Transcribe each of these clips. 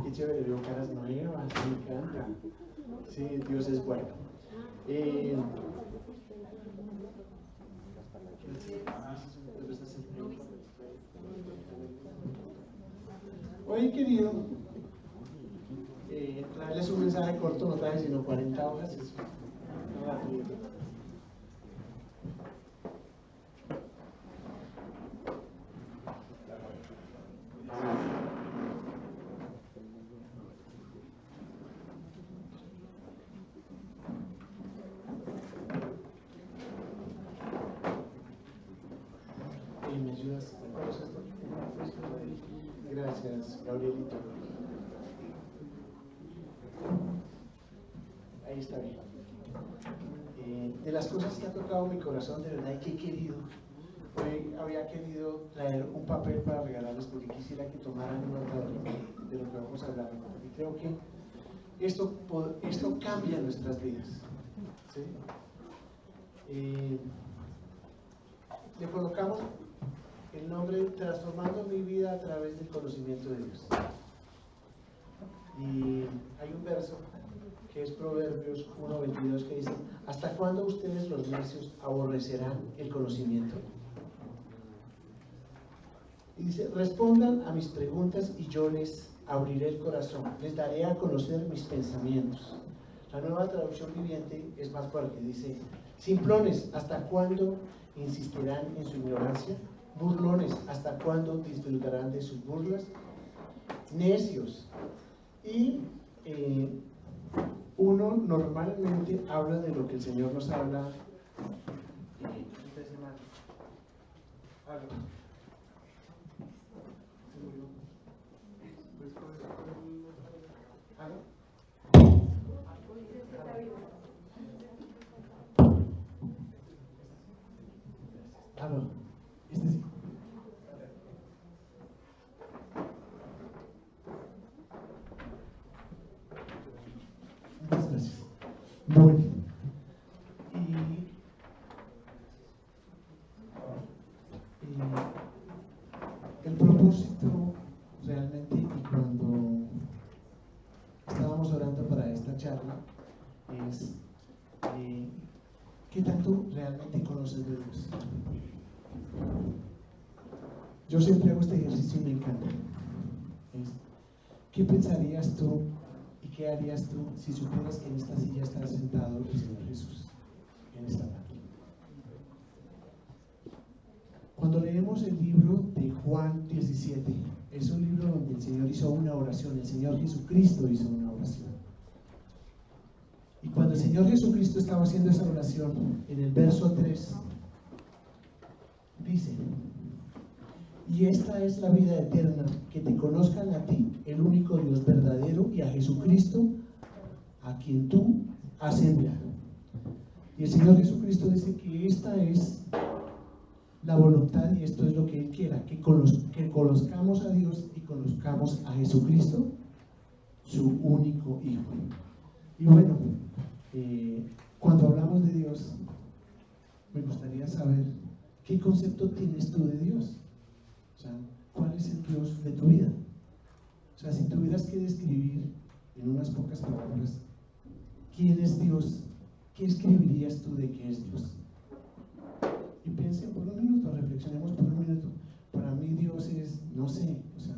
Qué chévere, veo caras nuevas, me encanta. Sí, Dios es bueno. Hoy he querido traerles un mensaje corto, no traje sino 40 hojas. ¿Me ayudas? Gracias, Gabrielito. Ahí está bien. De las cosas que ha tocado mi corazón, de verdad, y que he querido, hoy había querido traer un papel para regalarles porque quisiera que tomaran nota de lo que vamos a hablar. Y creo que esto cambia nuestras vidas. ¿Sí? Le colocamos el nombre Transformando mi vida a través del conocimiento de Dios. Y hay un verso que es Proverbios 1:22 que dice: ¿hasta cuándo ustedes los necios aborrecerán el conocimiento? Y dice: respondan a mis preguntas y yo les abriré el corazón, les daré a conocer mis pensamientos. La Nueva Traducción Viviente es más fuerte, dice: simplones, ¿hasta cuándo insistirán en su ignorancia? Burlones, ¿hasta cuándo disfrutarán de sus burlas? Necios. Y uno normalmente habla de lo que el Señor nos habla esta semana. Este sí. Muchas gracias. Bueno, el propósito realmente, y cuando estábamos orando para esta charla, es ¿qué tanto realmente conoces de Dios? Yo siempre hago este ejercicio y me encanta. ¿Qué pensarías tú y qué harías tú si supieras que en esta silla está sentado el Señor Jesús en esta tarde? Cuando leemos el libro de Juan 17, es un libro donde el Señor hizo una oración, el Señor Jesucristo hizo una oración. Y cuando el Señor Jesucristo estaba haciendo esa oración, en el verso 3, dice: y esta es la vida eterna, que te conozcan a ti, el único Dios verdadero, y a Jesucristo, a quien tú has enviado. Y el Señor Jesucristo dice que esta es la voluntad y esto es lo que Él quiera, que conozcamos a Dios y conozcamos a Jesucristo, su único Hijo. Y bueno, cuando hablamos de Dios, me gustaría saber qué concepto tienes tú de Dios. O sea, ¿cuál es el Dios de tu vida? O sea, si tuvieras que describir en unas pocas palabras quién es Dios, ¿qué escribirías tú de qué es Dios? Y piensen por un minuto, reflexionemos por un minuto. Para mí Dios es, no sé, o sea,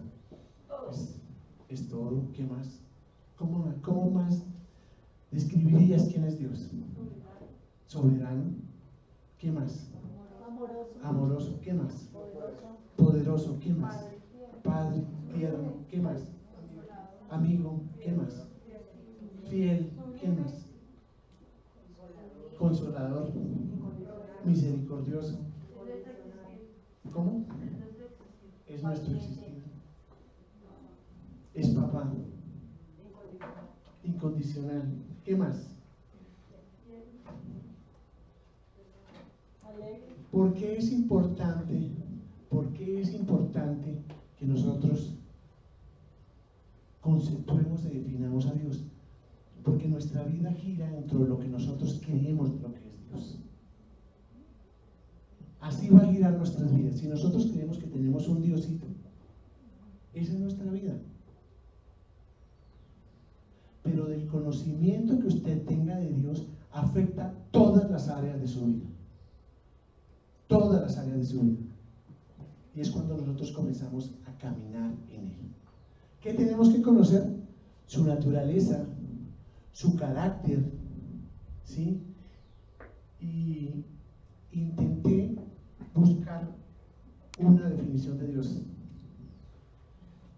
es todo. ¿Qué más? ¿Cómo más describirías quién es Dios? Soberano. ¿Qué más? Amoroso. ¿Qué más? Poderoso. ¿Qué más? Padre, tierno. ¿Qué más? Amigo. ¿Qué más? Fiel. ¿Qué más? Consolador. Misericordioso. ¿Cómo? Es nuestro existir. Es papá. Incondicional. ¿Qué más? ¿Por qué es importante? ¿Por qué es importante que nosotros conceptuemos y definamos a Dios? Porque nuestra vida gira dentro de lo que nosotros creemos de lo que es Dios. Así va a girar nuestras vidas. Si nosotros creemos que tenemos un Diosito, esa es nuestra vida. pero del conocimiento que usted tenga de Dios afecta todas las áreas de su vida. Todas las áreas de su vida. Y es cuando nosotros comenzamos a caminar en Él. ¿Qué tenemos que conocer? Su naturaleza, su carácter, ¿sí? Y intenté buscar una definición de Dios.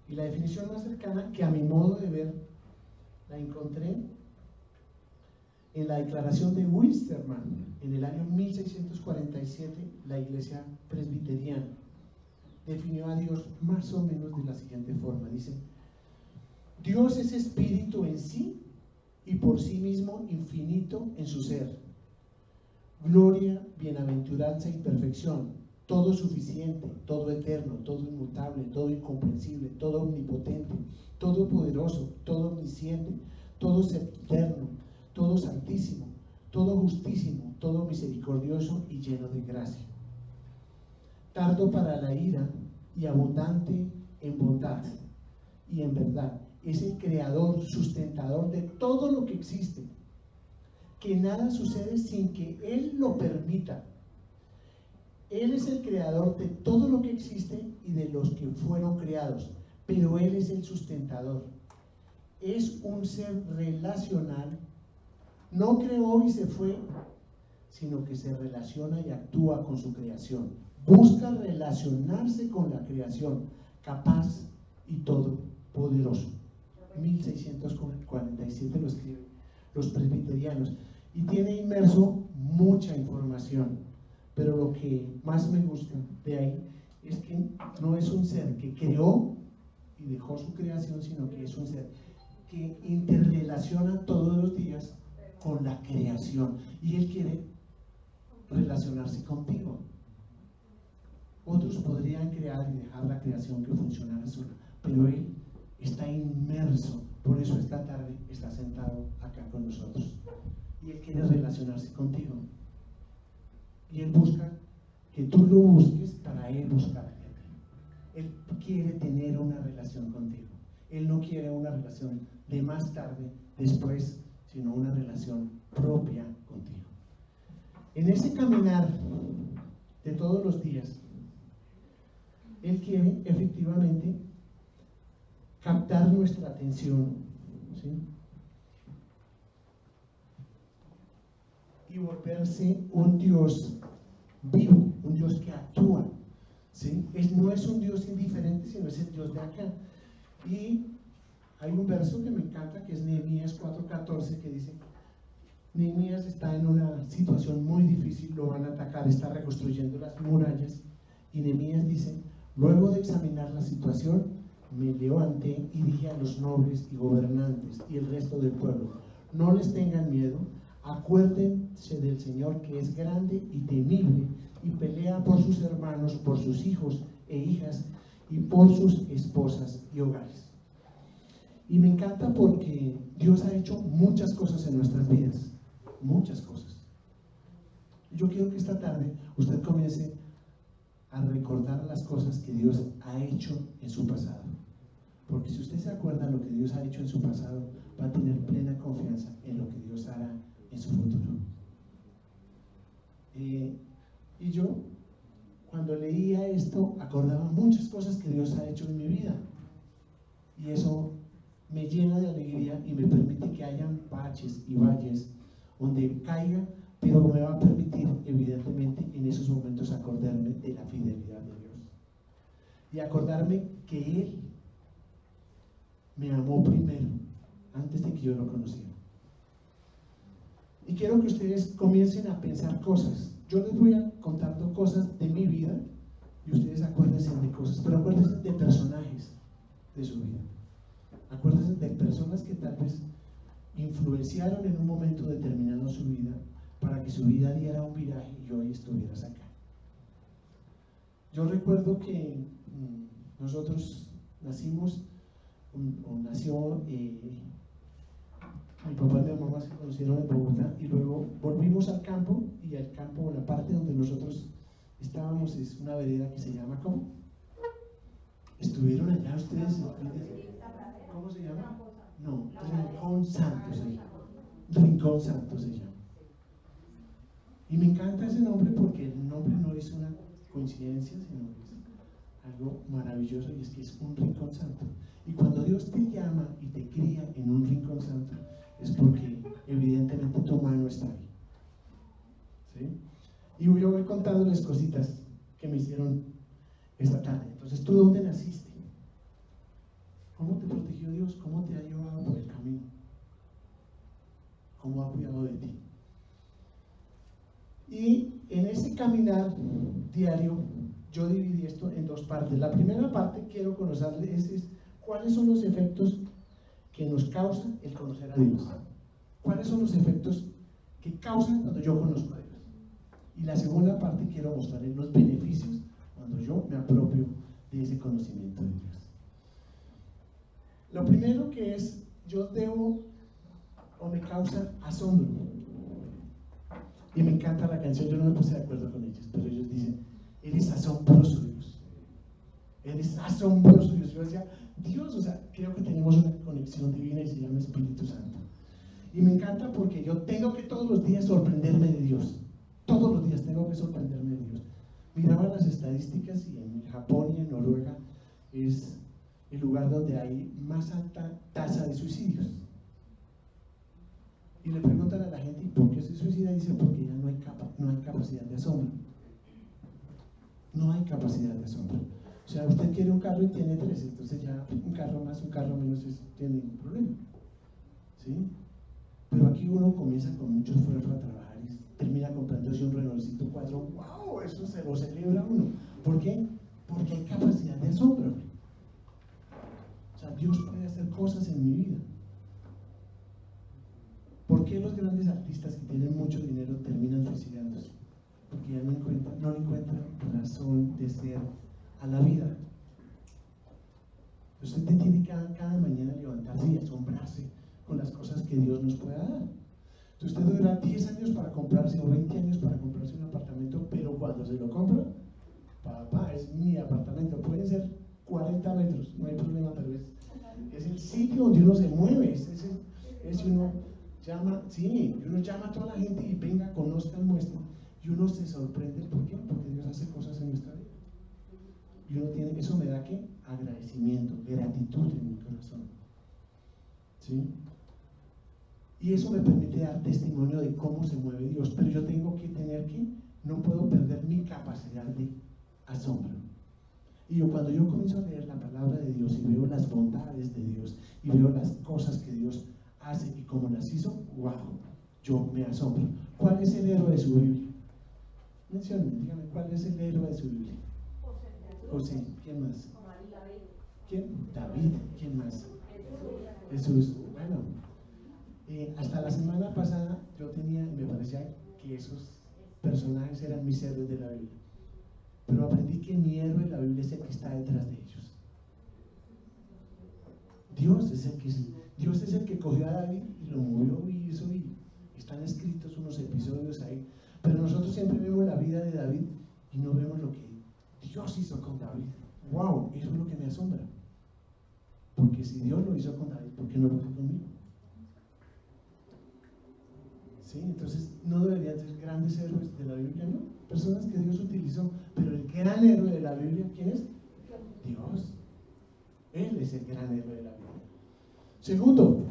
Y la definición más cercana, que a mi modo de ver, la encontré en la declaración de Wilstermann, en el año 1647, la iglesia presbiteriana definió a Dios más o menos de la siguiente forma. Dice: Dios es espíritu en sí y por sí mismo infinito en su ser. Gloria, bienaventuranza y perfección, todo suficiente, todo eterno, todo inmutable, todo incomprensible, todo omnipotente, todo poderoso, todo omnisciente, todo eterno, todo santísimo, todo justísimo, todo misericordioso y lleno de gracia. Tardo para la ira y abundante en bondad y en verdad. Es el creador, sustentador de todo lo que existe, que nada sucede sin que Él lo permita. Él es el creador de todo lo que existe y de los que fueron creados, pero Él es el sustentador. Es un ser relacional. No creó y se fue, sino que se relaciona y actúa con su creación. Busca relacionarse con la creación, capaz y todopoderoso. 1647 lo escriben los presbiterianos y tiene inmerso mucha información, pero lo que más me gusta de ahí es que no es un ser que creó y dejó su creación, sino que es un ser que interrelaciona todos los días con la creación, y Él quiere relacionarse contigo. Otros podrían crear y dejar la creación que funcionara sola, pero Él está inmerso. Por eso esta tarde está sentado acá con nosotros, y Él quiere relacionarse contigo, y Él busca que tú lo busques para Él buscarte a ti. Él quiere tener una relación contigo. Él no quiere una relación de más tarde, después, sino una relación propia contigo. En ese caminar de todos los días, Él quiere efectivamente captar nuestra atención, ¿sí? Y volverse un Dios vivo, un Dios que actúa, ¿sí? No es un Dios indiferente, sino es el Dios de acá. Y hay un verso que me encanta, que es Nehemías 4:14, que dice: Nehemías está en una situación muy difícil, lo van a atacar, está reconstruyendo las murallas, y Nehemías dice: luego de examinar la situación, me levanté y dije a los nobles y gobernantes y el resto del pueblo: no les tengan miedo, acuérdense del Señor, que es grande y temible, y pelea por sus hermanos, por sus hijos e hijas, y por sus esposas y hogares. Y me encanta porque Dios ha hecho muchas cosas en nuestras vidas, muchas cosas. Yo quiero que esta tarde usted comience a recordar las cosas que Dios ha hecho en su pasado, porque si usted se acuerda de lo que Dios ha hecho en su pasado, va a tener plena confianza en lo que Dios hará en su futuro. Y yo, cuando leía esto, acordaba muchas cosas que Dios ha hecho en mi vida, y eso me llena de alegría y me permite que hayan baches y valles donde caiga, pero me va a permitir evidentemente en esos momentos acordarme de la fidelidad de Dios y acordarme que Él me amó primero, antes de que yo lo conociera. Y quiero que ustedes comiencen a pensar cosas. Yo les voy a contando cosas de mi vida y ustedes acuérdense de cosas, pero acuérdense de personajes de su vida. Acuérdense de personas que tal vez influenciaron en un momento determinado su vida para que su vida diera un viraje y hoy estuvieras acá. Yo recuerdo que nosotros nacimos, nació, mi papá y mi mamá se conocieron en Bogotá y luego volvimos al campo, y al campo, la parte donde nosotros estábamos, es una vereda que se llama, ¿cómo? ¿Estuvieron allá ustedes? ¿Cómo se llama? No, Rincón Santo se llama. Rincón Santo se llama. Y me encanta ese nombre porque el nombre no es una coincidencia, sino es algo maravilloso, y es que es un rincón santo. Y cuando Dios te llama y te cría en un rincón santo, es porque evidentemente tu mano está ahí. ¿Sí? Y yo voy contándoles cositas que me hicieron esta tarde. Entonces, ¿tú dónde naciste? ¿Cómo te protegió Dios? ¿Cómo te ha llevado por el camino? ¿Cómo ha cuidado de ti? Y en ese caminar diario, yo dividí esto en dos partes. La primera parte quiero conocerles es cuáles son los efectos que nos causa el conocer a Dios. ¿Cuáles son los efectos que causan cuando yo conozco a Dios? Y la segunda parte quiero mostrarles los beneficios cuando yo me apropio de ese conocimiento de Dios. Lo primero que es, yo debo o me causa asombro. Y me encanta la canción, yo no me puse de acuerdo con ellos, pero ellos dicen, eres asombroso Dios. Eres asombroso Dios. Yo decía, Dios, o sea, creo que tenemos una conexión divina y se llama Espíritu Santo. Y me encanta porque yo tengo que todos los días sorprenderme de Dios. Todos los días tengo que sorprenderme de Dios. Miraba las estadísticas y en Japón y en Noruega es el lugar donde hay más alta tasa de suicidios. Y le preguntan a la gente, ¿y por qué se suicida? Y dice, porque ya no hay capacidad de asombro. No hay capacidad de asombro. O sea, usted quiere un carro y tiene 3, entonces ya un carro más, un carro menos tiene ningún problema. ¿Sí? Pero aquí uno comienza con mucho esfuerzo a trabajar y termina comprándose un Renaultcito 4. ¡Wow! Eso se lo celebra uno. ¿Por qué? Porque hay capacidad de asombro. O sea, Dios puede hacer cosas en mi vida. ¿Por qué los grandes artistas que tienen mucho dinero terminan suicidándose? Porque ya no le encuentran razón de ser a la vida. Usted tiene que cada mañana levantarse y asombrarse con las cosas que Dios nos pueda dar. Entonces usted durará 10 años para comprarse o 20 años para comprarse un apartamento, pero cuando se lo compra, papá, es mi apartamento, pueden ser 40 metros, no hay problema tal vez. Es el sitio donde uno se mueve, es uno llama, sí, uno llama a toda la gente y venga, conozcan, muestren, y uno se sorprende. ¿Por qué? Porque Dios hace cosas en nuestra vida. Y uno tiene, eso me da ¿qué? Agradecimiento, gratitud en mi corazón. ¿Sí? Y eso me permite dar testimonio de cómo se mueve Dios, pero yo tengo que tener que, no puedo perder mi capacidad de asombro. Y cuando yo comienzo a leer la palabra de Dios y veo las bondades de Dios y veo las cosas que Dios hace y cómo las hizo, wow, yo me asombro. ¿Cuál es el héroe de su Biblia? Menciónenme, dígame, ¿cuál es el héroe de su Biblia? José, ¿quién más? ¿Quién? David, ¿quién más? Jesús. Bueno, hasta la semana pasada yo me parecía que esos personajes eran mis héroes de la Biblia, pero aprendí que mi héroe de la Biblia es el que está detrás de ellos. Dios es el que cogió a David y lo movió y hizo, y están escritos unos episodios ahí, pero nosotros siempre vemos la vida de David y no vemos lo que Dios hizo con David. Wow, eso es lo que me asombra, porque si Dios lo hizo con David, ¿por qué no lo hizo conmigo? ¿Sí? Entonces no deberían ser grandes héroes de la Biblia, ¿no? Personas que Dios utilizó, pero el gran héroe de la Biblia, ¿quién es? Dios. Él es el gran héroe de la Biblia. Segundo,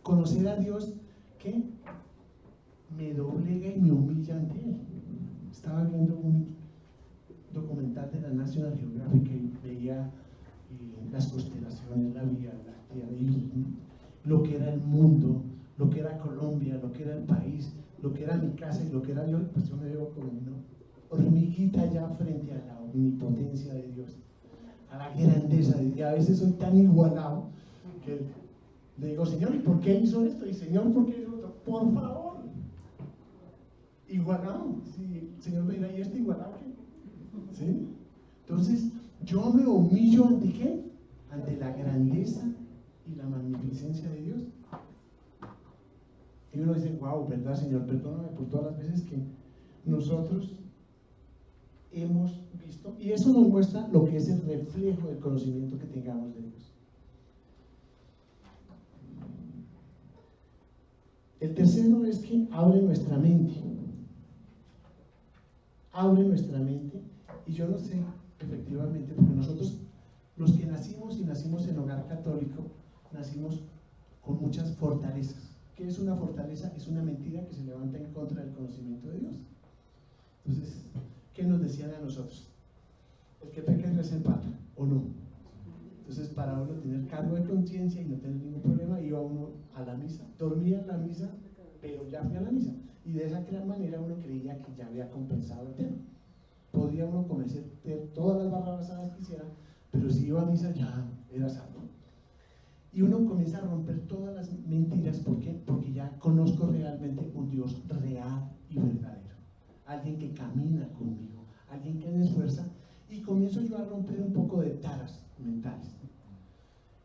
conocer a Dios que me doblega y me humilla ante Él. Estaba viendo un documental de la National Geographic y veía las constelaciones, la Vía Láctea, y lo que era el mundo, lo que era Colombia, lo que era el país, lo que era mi casa y lo que era yo. Pues yo me veo como una hormiguita ya frente a la omnipotencia de Dios, a la grandeza de Dios. Y a veces soy tan igualado que le digo, Señor, ¿y por qué hizo esto? Y Señor, ¿por qué hizo esto? Por favor, igualado. Si el Señor me dirá, ¿y esto igualado qué? ¿Sí? Entonces, yo me humillo ante ¿qué? Ante la grandeza y la magnificencia de Dios. Y uno dice, wow, ¿verdad, Señor? Perdóname por todas las veces que nosotros hemos visto. Y eso nos muestra lo que es el reflejo del conocimiento que tengamos de Dios. El tercero es que abre nuestra mente. Abre nuestra mente. Y yo no sé, efectivamente, porque nosotros, los que nacimos y nacimos en hogar católico, nacimos con muchas fortalezas. ¿Qué es una fortaleza? Es una mentira que se levanta en contra del conocimiento de Dios. Entonces, ¿qué nos decían a nosotros? El que peca es empata, ¿o no? Entonces, para uno tener cargo de conciencia y no tener ningún problema, iba uno a la misa, dormía en la misa, pero ya fue a la misa. Y de esa manera uno creía que ya había compensado el tema. Podría uno cometer todas las barrabasadas que quisiera, pero si iba a misa ya era salvo. Y uno comienza a romper todas las mentiras. ¿Por qué? Porque ya conozco realmente un Dios real y verdadero. Alguien que camina conmigo, alguien que me esfuerza, y comienzo yo a romper un poco de taras mentales.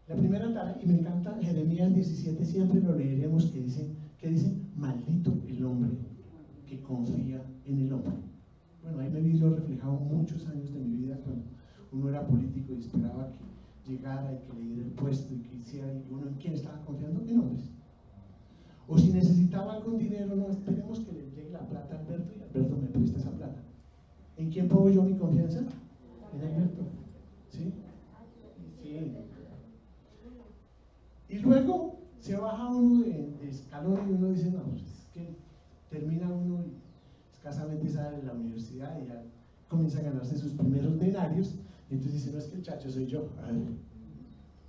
La primera tara, y me encanta Jeremías 17, siempre lo leeremos, que dice, maldito el hombre que confía en el hombre. Bueno, ahí me vi yo reflejado muchos años de mi vida cuando uno era político y esperaba que llegara y que le diera el puesto y que hiciera, y uno en quién estaba confiando, en hombres. O si necesitaba algún dinero, no, esperemos que le llegue la plata a Alberto y Alberto me presta esa plata. ¿En quién pongo yo mi confianza? En Alberto. ¿Sí? Sí. Y luego se baja uno de escalón y uno dice, no, pues es que termina uno y escasamente sale de la universidad y ya comienza a ganarse sus primeros denarios, y entonces dice, no, es que el chacho soy yo,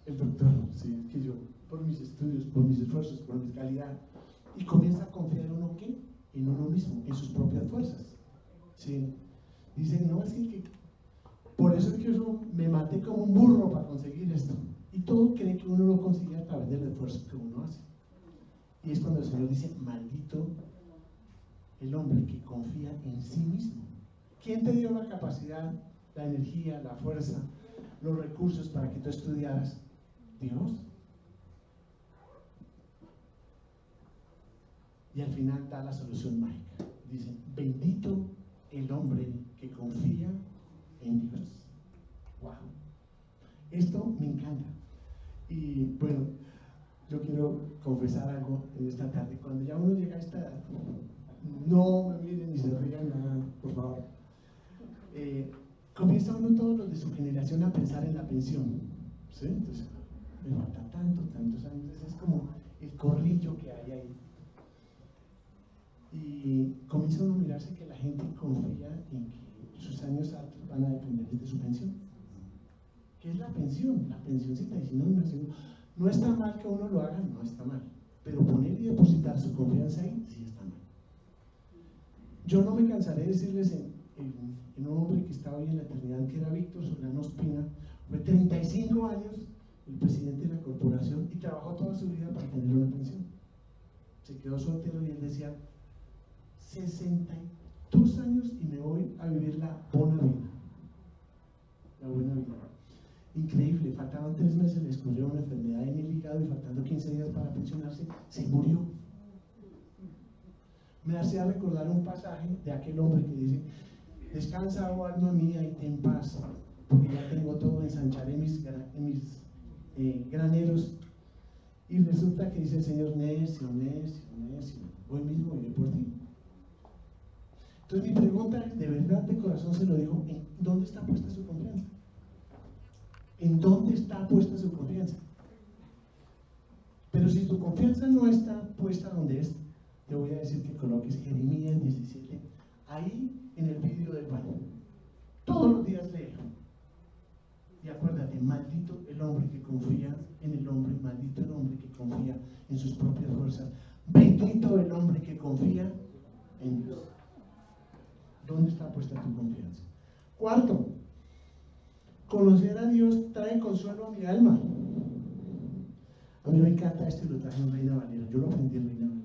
el doctor, sí, que yo, por mis estudios, por mis esfuerzos, por mi calidad, y comienza a confiar en uno, ¿qué? En uno mismo, en sus propias fuerzas, ¿sí? Dice, no, es que por eso es que yo me maté como un burro para conseguir esto, y todo cree que uno lo consigue a través del esfuerzo que uno hace. Y es cuando el Señor dice, maldito el hombre que confía en sí mismo. ¿Quién te dio la capacidad, la energía, la fuerza, los recursos para que tú estudiaras? Dios. Y al final da la solución mágica. Dice, bendito el hombre que confía en Dios. Wow. Esto me encanta. Y bueno, yo quiero confesar algo en esta tarde. Cuando ya uno llega a esta edad, no me miren ni se rían nada, por favor. Comienza uno, todos los de su generación, a pensar en la pensión, ¿sí? Entonces, me falta tantos años, ese es como el corrillo que hay ahí. Y comienza uno a mirarse que la gente confía en que sus años altos van a depender de su pensión. ¿Qué es la pensión? La pensioncita, y si no, no está mal que uno lo haga, no está mal, pero poner y depositar su confianza ahí, sí está mal. Yo no me cansaré de decirles en un hombre que estaba hoy en la eternidad, que era Víctor Solano Ospina, fue 35 años el presidente de la corporación y trabajó toda su vida para tener una pensión. Se quedó soltero y él decía, 62 años y me voy a vivir la buena vida. La buena vida. Increíble, faltaban 3 meses, le descubrió una enfermedad en el hígado y faltando 15 días para pensionarse, se murió. Me hacía recordar un pasaje de aquel hombre que dice, descansa, oh alma mía, y ten paz, porque ya tengo todo, ensancharé mis graneros. Y resulta que dice el Señor, necio, hoy mismo iré por ti. Entonces mi pregunta es, de verdad, de corazón se lo digo, ¿en dónde está puesta su confianza? ¿En dónde está puesta su confianza? Pero si tu confianza no está puesta donde es, te voy a decir que coloques Jeremías 17, ahí en el vídeo del baño. Todos los días léelo. Y acuérdate, maldito el hombre que confía en el hombre, maldito el hombre que confía en sus propias fuerzas, bendito el hombre que confía en Dios. ¿Dónde está puesta tu confianza? Cuarto, conocer a Dios trae consuelo a mi alma. A mí me encanta esto y lo traje en Reina Valera. Yo lo aprendí en Reina Valera.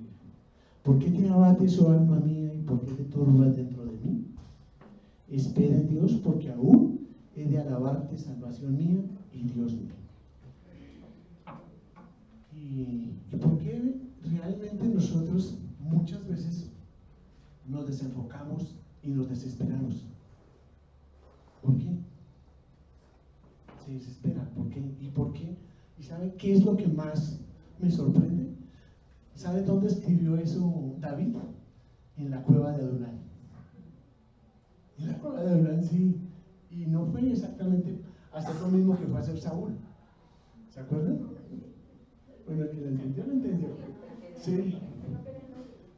¿Por qué te abates, oh alma mía, y por qué te turbas dentro de mí? Espera en Dios, porque aún he de alabarte, salvación mía y Dios mío. ¿Y por qué realmente nosotros muchas veces nos desenfocamos y nos desesperamos? ¿Por qué? Se desespera. ¿Por qué? ¿Y por qué? ¿Y sabe qué es lo que más me sorprende? ¿Sabe dónde escribió eso David? En la cueva de Adulán. En la cueva de Adulán, sí. Y no fue exactamente hacer lo mismo que fue hacer Saúl. ¿Se acuerdan? Bueno, el que lo entendió, lo entendió. Sí.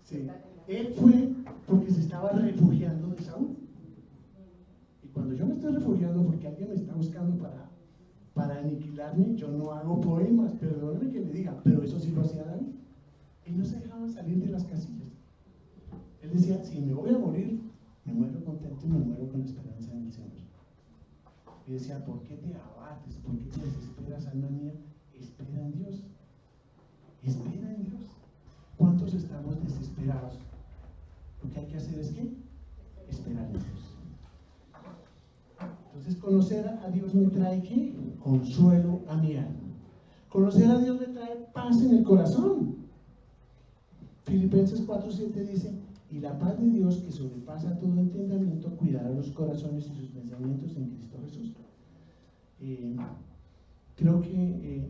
Sí. Él fue porque se estaba refugiando de Saúl. Y cuando yo me estoy refugiando porque alguien me está buscando para aniquilarme, yo no hago poemas, perdóneme que le diga, pero eso sí lo hacía David. Él no se dejaba salir de las casillas. Él decía, si me voy a morir, me muero contento y me muero con la esperanza en el Señor. Y decía, ¿por qué te abates? ¿Por qué te desesperas, alma mía? Espera en Dios. Espera en Dios. ¿Cuántos estamos desesperados? Lo que hay que hacer es ¿qué? Esperar en Dios. Entonces, conocer a Dios me trae ¿qué? Consuelo a mi alma. Conocer a Dios me trae paz en el corazón. Filipenses 4:7 dice, y la paz de Dios que sobrepasa todo entendimiento cuidará los corazones y sus pensamientos en Cristo Jesús. Creo que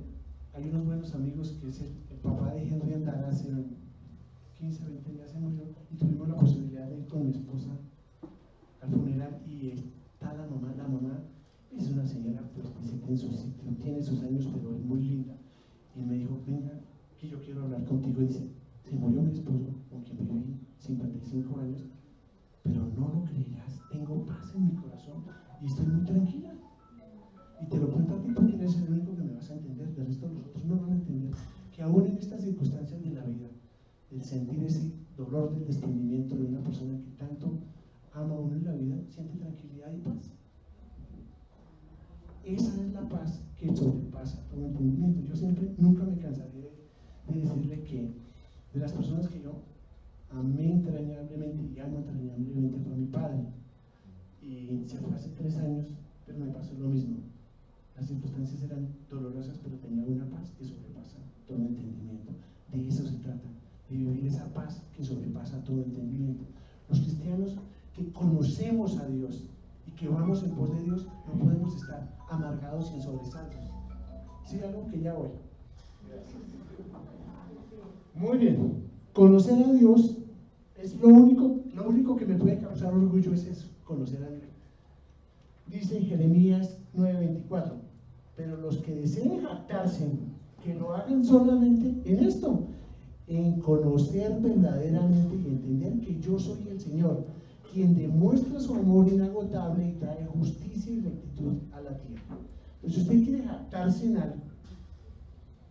hay unos buenos amigos que es el papá de Henry Andara. Hace 15, 20 días se murió y tuvimos la posibilidad de ir con mi esposa al funeral y está la mamá es una señora pues en su sitio, tiene sus años pero es muy linda y me dijo, venga que yo quiero hablar contigo. Y dice, se murió mi esposo con quien viví 55 años, pero no lo creerás, tengo paz en mi corazón y estoy muy tranquila. Y te lo cuento a ti porque eres el único que me vas a entender, del resto de los otros no van a entender que aún en estas circunstancias de la vida, el sentir ese dolor del desprendimiento de una persona que tanto ama a uno en la vida, siente tranquilidad y paz. Esa es la paz que sobrepasa todo entendimiento. Yo siempre, nunca me cansaré de decirle que de las personas que yo amé entrañablemente y amo entrañablemente fue mi padre. Y se fue hace 3 años, pero me pasó lo mismo. Las circunstancias eran dolorosas, pero tenía una paz que sobrepasa todo entendimiento. De eso se trata, de vivir esa paz que sobrepasa todo entendimiento. Los cristianos que conocemos a Dios y que vamos en pos de Dios, no podemos estar amargados y en sobresaltos. ¿Sí? Algo que ya voy. Muy bien. Conocer a Dios es lo único que me puede causar orgullo es eso, conocer a Dios. Dice en Jeremías 9:24, pero los que deseen jactarse, que lo hagan solamente en esto, en conocer verdaderamente y entender que yo soy el Señor, quien demuestra su amor inagotable y trae justicia y rectitud a la tierra. Entonces, si usted quiere jactarse en algo,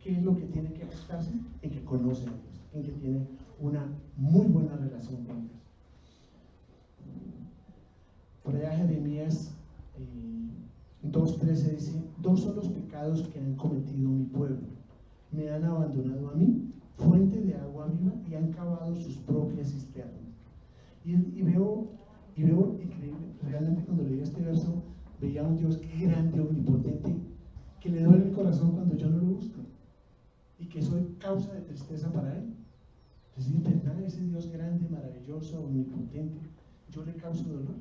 ¿qué es lo que tiene que jactarse? En que conoce a Dios, en que tiene una muy buena relación con Dios. Por allá Jeremías 2:13 dice, 2 son los pecados que han cometido mi pueblo. Me han abandonado a mí, fuente de agua viva, y han cavado sus propias cisternas. Y veo increíble, realmente cuando leía este verso, veía a un Dios grande, omnipotente, que le duele el corazón cuando yo no lo busco, y que soy causa de tristeza para él. Es decir, ¿verdad? Ese Dios grande, maravilloso, omnipotente, yo le causo dolor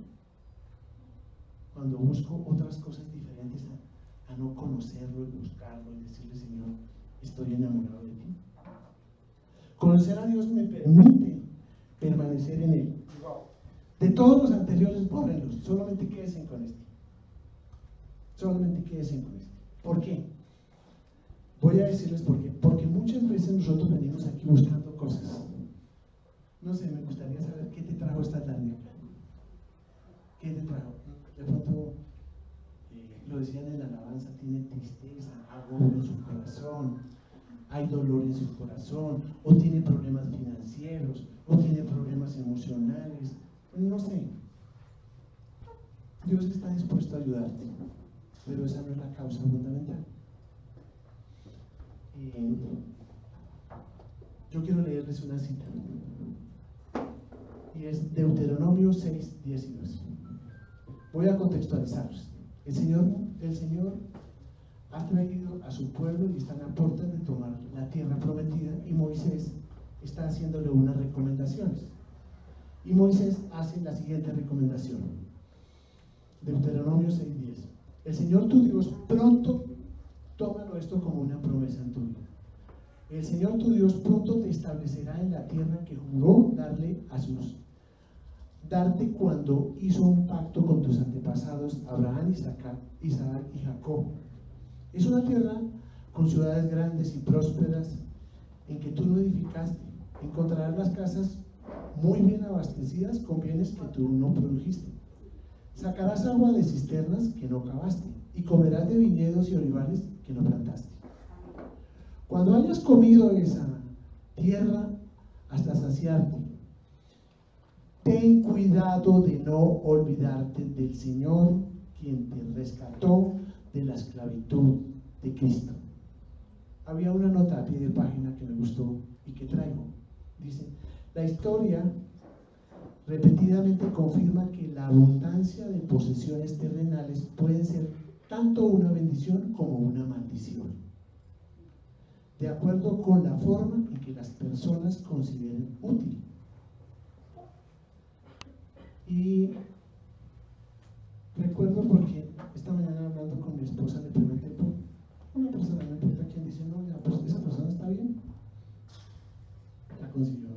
cuando busco otras cosas diferentes a no conocerlo y buscarlo y decirle, Señor, estoy enamorado de ti. Conocer a Dios me permite permanecer en Él. De todos los anteriores, bórrenlos, solamente quédense con este. Solamente quédense con este. ¿Por qué? Voy a decirles por qué. Porque muchas veces nosotros venimos aquí buscando cosas. No sé, me gustaría saber qué te trajo esta tarde. ¿Qué te trajo? De pronto, lo decían en la alabanza, tiene tristeza, agobio en su corazón, hay dolor en su corazón, o tiene problemas financieros, o tiene problemas emocionales, no sé. Dios está dispuesto a ayudarte, pero esa no es la causa fundamental. Yo quiero leerles una cita, y es Deuteronomio 6:12. Voy a contextualizarlos. El Señor ha traído a su pueblo y están a puertas de tomar la tierra prometida, y Moisés está haciéndole unas recomendaciones. Y Moisés hace la siguiente recomendación. Deuteronomio 6:10. El Señor tu Dios pronto, tómalo esto como una promesa en tu vida. El Señor tu Dios pronto te establecerá en la tierra que juró darte cuando hizo un pacto con tus antepasados Abraham, Isaac y Jacob. Es una tierra con ciudades grandes y prósperas en que tú no edificaste. Encontrarás las casas muy bien abastecidas con bienes que tú no produjiste. Sacarás agua de cisternas que no cavaste y comerás de viñedos y olivales que no plantaste. Cuando hayas comido esa tierra hasta saciarte, ten cuidado de no olvidarte del Señor, quien te rescató de la esclavitud de Cristo. Había una nota a pie de página que me gustó y que traigo. Dice: la historia repetidamente confirma que la abundancia de posesiones terrenales puede ser tanto una bendición como una maldición, de acuerdo con la forma en que las personas consideren útil. Y recuerdo porque esta mañana hablando con mi esposa le pregunté por una persona, no importa quién, dice: no, ya, pues esa persona está bien, ya consiguió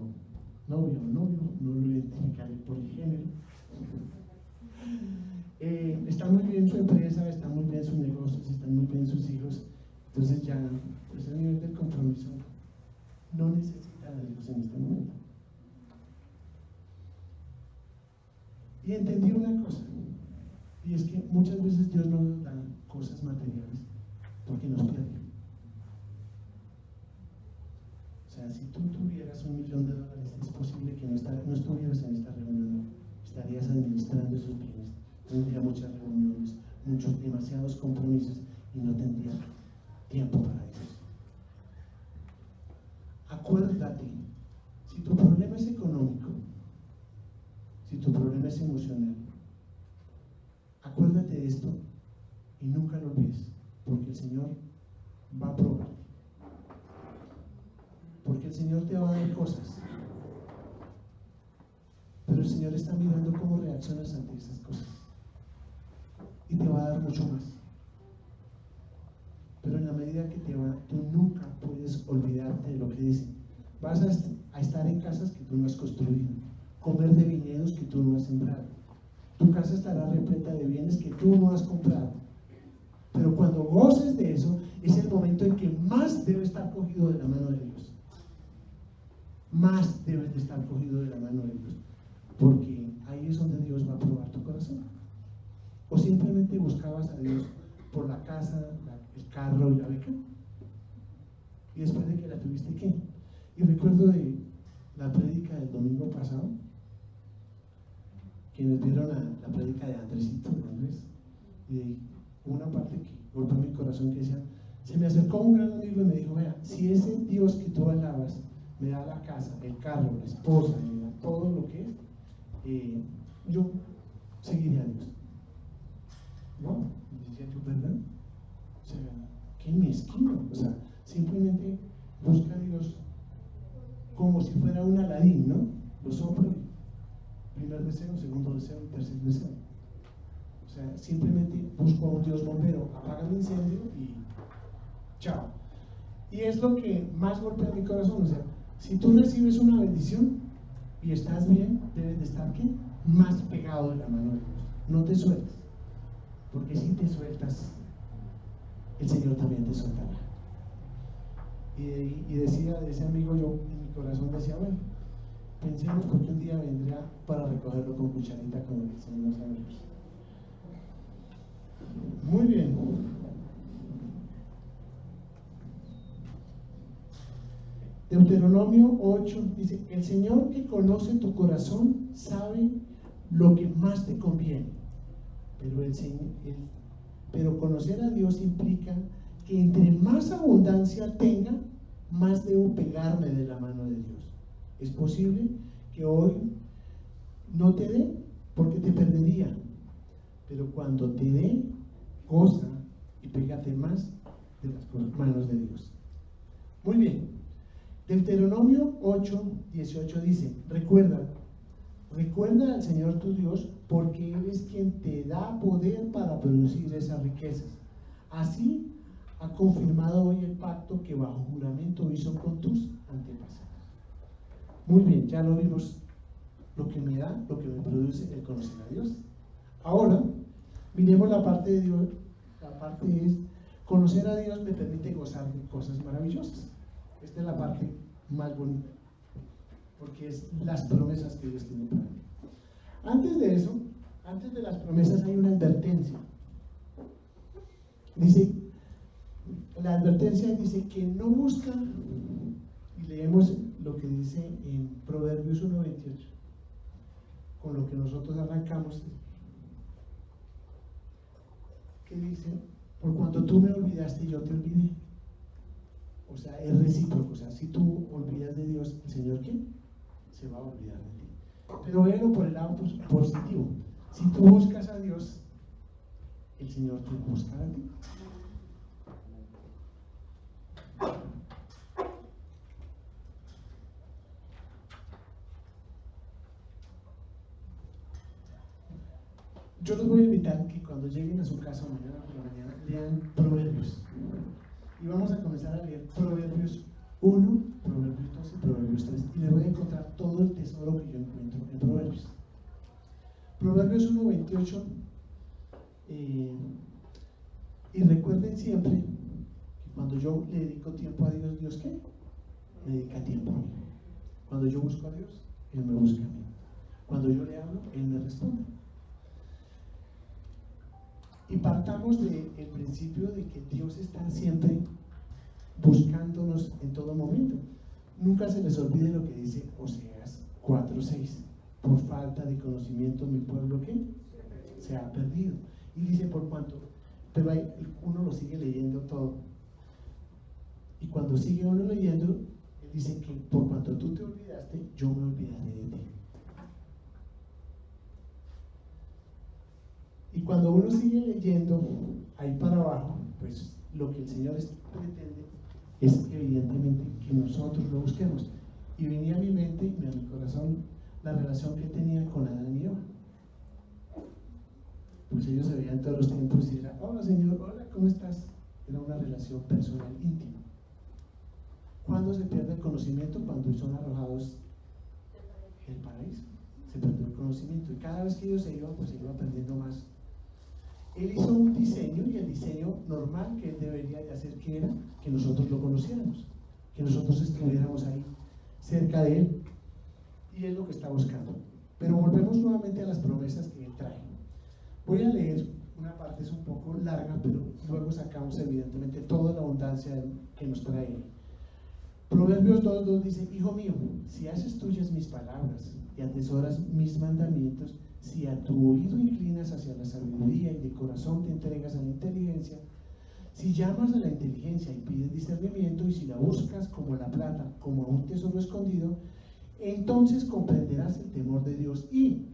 novio o novio, no lo identificaré por el género, está muy bien su empresa, está muy bien sus negocios, están muy bien sus hijos, entonces ya, pues el nivel del compromiso no necesita a Dios en este momento. Y entendí una cosa, y es que muchas veces Dios no nos da cosas materiales porque nos pierde. O sea, si tú tuvieras $1.000.000, es posible que no estuvieras en esta reunión, estarías administrando esos bienes, tendría muchas reuniones, demasiados compromisos y no tendría tiempo para ellos. Acuérdate, si tu problema es económico, si tu problema es emocional, acuérdate de esto y nunca lo olvides, porque el Señor va a probar. Porque el Señor te va a dar cosas, pero el Señor está mirando cómo reaccionas ante esas cosas y te va a dar mucho más. Pero en la medida que te va, tú nunca puedes olvidarte de lo que dice. Vas a estar en casas que tú no has construido, comer de viñedos que tú no has sembrado. Tu casa estará repleta de bienes que tú no has comprado. Pero cuando goces de eso, es el momento en que más debe estar cogido de la mano de Dios. Más debes de estar cogido de la mano de Dios, porque ahí es donde Dios va a probar tu corazón. O simplemente buscabas a Dios por la casa, el carro y la beca, y después de que la tuviste, ¿qué? Y recuerdo de la prédica del domingo pasado, quienes vieron la prédica de Andrés, y de una parte que golpeó mi corazón, que decía: se me acercó un gran amigo y me dijo: vea, si ese Dios que tú alabas me da la casa, el carro, la esposa, me da todo lo que es, yo seguiré a Dios. No, decía yo, ¿verdad? O sea, qué mezquino. O sea, simplemente busca a Dios como si fuera un Aladín, ¿no? Lo soplo, primer deseo, segundo deseo, tercer deseo. O sea, simplemente busco a un Dios bombero, apaga el incendio y chao. Y es lo que más golpea mi corazón. O sea, si tú recibes una bendición y estás bien, debes de estar, ¿qué? Más pegado de la mano de Dios. No te sueltes, porque si te sueltas, el Señor también te soltará. Y decía de ese amigo, yo en mi corazón decía: bueno, pensemos, porque un día vendrá para recogerlo con cucharita, como el Señor nos amigos. Muy bien. Deuteronomio 8 dice: el Señor que conoce tu corazón sabe lo que más te conviene, pero conocer a Dios implica que entre más abundancia tenga, más debo pegarme de la mano de Dios. Es posible que hoy no te dé porque te perdería, pero cuando te dé, goza y pégate más de las manos de Dios. Muy bien. Deuteronomio 8:18 dice: recuerda al Señor tu Dios, porque Él es quien te da poder para producir esas riquezas. Así ha confirmado hoy el pacto que bajo juramento hizo con tus antepasados. Muy bien, ya lo vimos, lo que me da, lo que me produce el conocer a Dios. Ahora, miremos la parte de Dios. La parte es, conocer a Dios me permite gozar de cosas maravillosas. Esta es la parte más bonita, porque es las promesas que Dios tiene para mí. Antes de eso, antes de las promesas hay una advertencia. Dice, la advertencia dice que no busca, y leemos lo que dice en Proverbios 1:28, con lo que nosotros arrancamos, que dice, por cuando tú me olvidaste, yo te olvidé. O sea, es recíproco. O sea, si tú olvidas de Dios, ¿el Señor qué? Se va a olvidar de ti. Pero véalo por el lado positivo. Si tú buscas a Dios, el Señor te busca a ti. Yo los voy a invitar que cuando lleguen a su casa mañana por la mañana lean Proverbios. Y vamos a comenzar a leer Proverbios 1, Proverbios 2 y Proverbios 3. Y les voy a encontrar todo el tesoro que yo encuentro en Proverbios. Proverbios 1:28. Y recuerden siempre que cuando yo le dedico tiempo a Dios, ¿Dios qué? Me dedica tiempo a mí. Cuando yo busco a Dios, Él me busca a mí. Cuando yo le hablo, Él me responde. Y partamos del principio de que Dios está siempre buscándonos en todo momento. Nunca se les olvide lo que dice Oseas 4:6. Por falta de conocimiento mi pueblo ¿qué? Se ha perdido. Y dice por cuanto, pero ahí uno lo sigue leyendo todo. Y cuando sigue uno leyendo, él dice que por cuanto tú te olvidaste, yo me olvidaré de ti. Y cuando uno sigue leyendo ahí para abajo, pues lo que el Señor pretende es evidentemente que nosotros lo busquemos. Y venía a mi mente y a mi corazón la relación que tenía con Adán y Eva. Pues ellos se veían todos los tiempos y era, hola Señor, hola, ¿cómo estás? Era una relación personal íntima. ¿Cuándo se pierde el conocimiento? Cuando son arrojados del paraíso. Se perdió el conocimiento y cada vez que ellos se iban, pues se iba perdiendo más. Él hizo un diseño y el diseño normal que él debería de hacer que era que nosotros lo conociéramos, que nosotros estuviéramos ahí cerca de él, y es lo que está buscando. Pero volvemos nuevamente a las promesas que él trae. Voy a leer una parte, es un poco larga, pero luego sacamos evidentemente toda la abundancia que nos trae él. Proverbios 2:2 dice, hijo mío, si haces tuyas mis palabras y atesoras mis mandamientos, si a tu oído inclinas hacia la sabiduría y de corazón te entregas a la inteligencia, si llamas a la inteligencia y pides discernimiento, y si la buscas como la plata, como a un tesoro escondido, entonces comprenderás el temor de Dios y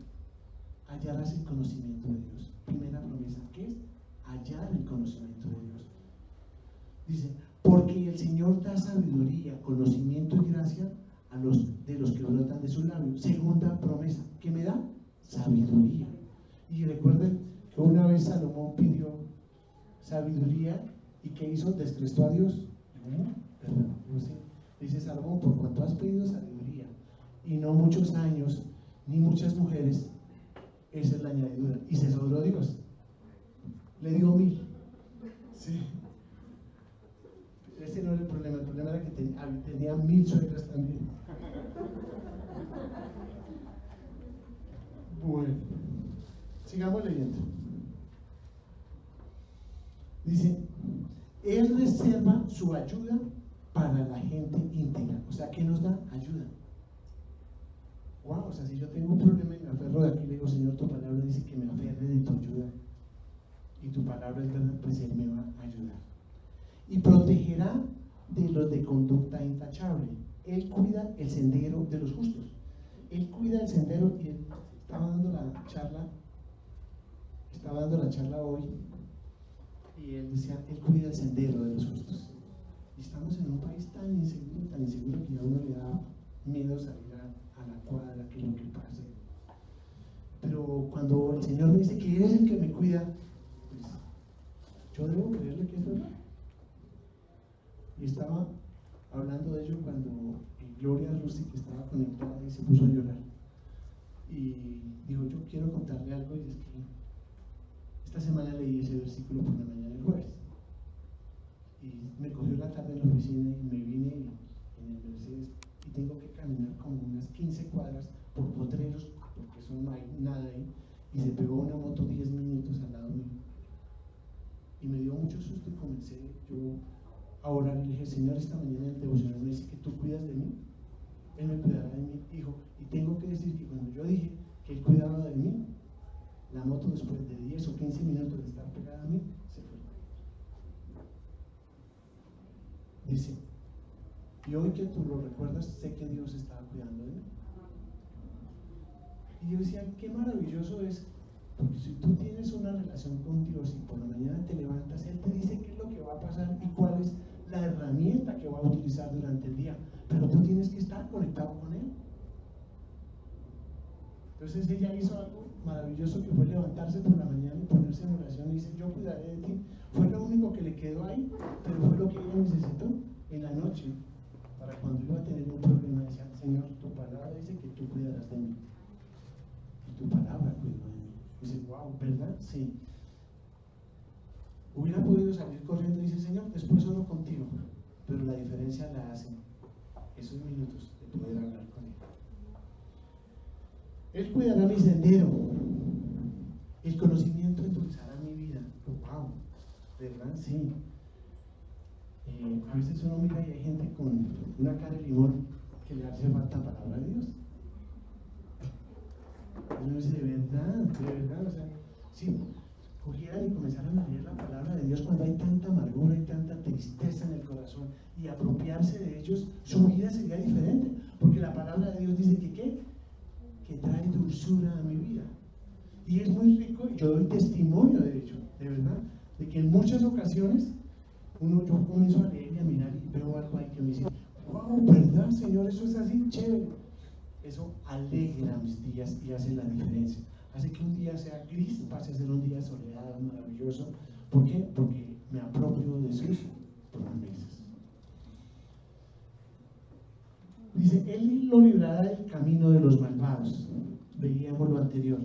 hallarás el conocimiento de Dios. Primera promesa, ¿qué es? Hallar el conocimiento de Dios. Dice, porque el Señor da sabiduría, conocimiento y gracia a los que brotan de sus labios. Segunda promesa, ¿qué me da? Sabiduría. Y recuerden que una vez Salomón pidió sabiduría y ¿qué hizo? Descrestó a Dios. Perdón, no sé. Dice Salomón, por cuanto has pedido sabiduría y no muchos años ni muchas mujeres, esa es la añadidura. Y se sobró Dios. Le dio 1000. Sí. Ese no era el problema era que tenía 1000 suegras también. Bueno, sigamos leyendo. Dice, Él reserva su ayuda para la gente íntegra. O sea, ¿qué nos da? Ayuda. Wow, o sea, si yo tengo un problema y me aferro de aquí, le digo, Señor, tu palabra dice que me aferre de tu ayuda. Y tu palabra es verdad, pues Él me va a ayudar. Y protegerá de los de conducta intachable. Él cuida el sendero de los justos. Él cuida el sendero y él estaba dando la charla hoy y él decía, él cuida el sendero de los justos. Y estamos en un país tan inseguro que a uno le da miedo salir a la cuadra, que lo que pase. Pero cuando el Señor me dice que Él es el que me cuida, pues yo debo creerle que es verdad. estaba hablando de ello cuando Gloria Rusti, que estaba conectada, y se puso a llorar. Y digo, yo quiero contarle algo, y es que esta semana leí ese versículo por la mañana el jueves. Y me cogió la tarde en la oficina y me vine en el Mercedes y tengo que caminar como unas 15 cuadras por potreros, porque eso no hay nada ahí, y se pegó una moto 10 minutos al lado mío. Y me dio mucho susto y comencé yo a orar y le dije, Señor, esta mañana en el devocional me dice que tú cuidas de mí, Él me cuidará de mi hijo. Y tengo que decir que cuando yo dije que Él cuidaba de mí, la moto después de 10 o 15 minutos de estar pegada a mí, se fue. Dice, y hoy que tú lo recuerdas, sé que Dios estaba cuidando de mí. Y yo decía, qué maravilloso es, porque si tú tienes una relación con Dios y por la mañana te levantas, Él te dice qué es lo que va a pasar y cuál es la herramienta que va a utilizar durante el día, pero tú tienes que estar conectado con Él. Entonces ella hizo algo maravilloso, que fue levantarse por la mañana y ponerse en oración y dice, yo cuidaré de ti. Fue lo único que le quedó ahí, pero fue lo que ella necesitó en la noche, para cuando iba a tener un problema, decía, Señor, tu palabra dice que tú cuidarás de mí, y tu palabra cuidó de mí. Dice, wow, ¿verdad? Sí. Hubiera podido salir corriendo y dice, Señor, después solo contigo, pero la diferencia la hacen esos minutos de poder hablar con Él. Él cuidará mi sendero, el conocimiento endulzará mi vida. Wow, ¿verdad? Sí. A veces uno mira y hay gente con una cara de limón que le hace falta palabra de Dios. Y uno dice, de verdad, o sea, si cogieran y comenzaran a leer la palabra de Dios cuando hay tanta amargura y tanta tristeza en el corazón y apropiarse de ellos, su vida sería diferente, porque la palabra de Dios dice que ¿qué? Que trae dulzura a mi vida. Y es muy rico, y yo doy testimonio de ello, de verdad, de que en muchas ocasiones yo comienzo a leer y a mirar y veo algo ahí que me dice, wow, ¿verdad, Señor? Eso es así, chévere. Eso alegra mis días y hace la diferencia. Hace que un día sea gris, pase a ser un día soleado, maravilloso. ¿Por qué? Porque me apropio de sus promesas. Dice, Él lo librará del camino de los malvados. Veíamos lo anterior.